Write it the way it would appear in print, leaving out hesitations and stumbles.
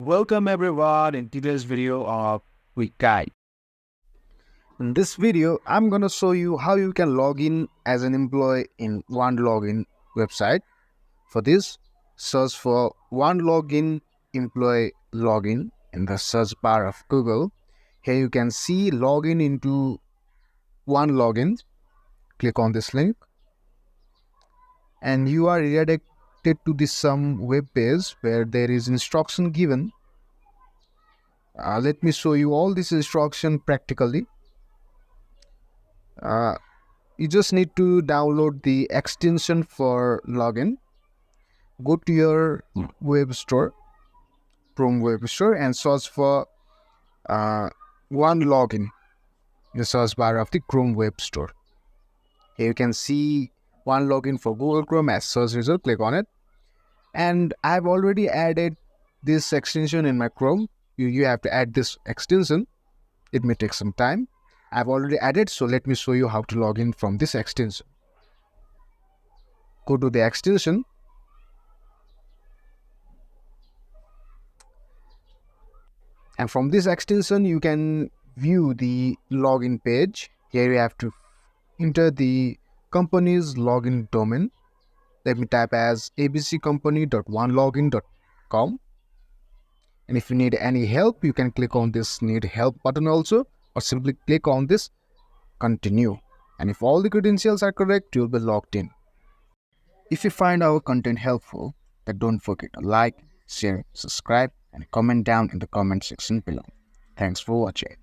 Welcome everyone in today's video of quick guide. In this video, I'm going to show you how you can log in as an employee in OneLogin website. For this, search for OneLogin employee login in the search bar of Google. Here you can see login into OneLogin. Click on this link and you are redirected to this some web page where there is instruction given. Let me show you all this instruction practically. You just need to download the extension for login. Go to your web store, Chrome web store, and search for OneLogin in the search bar of the Chrome web store. Here you can see OneLogin for Google Chrome as search result. Click on it, and I've already added this extension in my Chrome. You have to add this extension. It may take some time. I've already added, so let me show you how to log in from this extension. Go to the extension. And from this extension, you can view the login page. Here you have to enter the company's login domain. Let me type as abccompany.onelogin.com. And if you need any help, you can click on this need help button also, or simply click on this continue. And if all the credentials are correct, you'll be logged in. If you find our content helpful, then don't forget to like, share, subscribe, and comment down in the comment section below. Thanks for watching.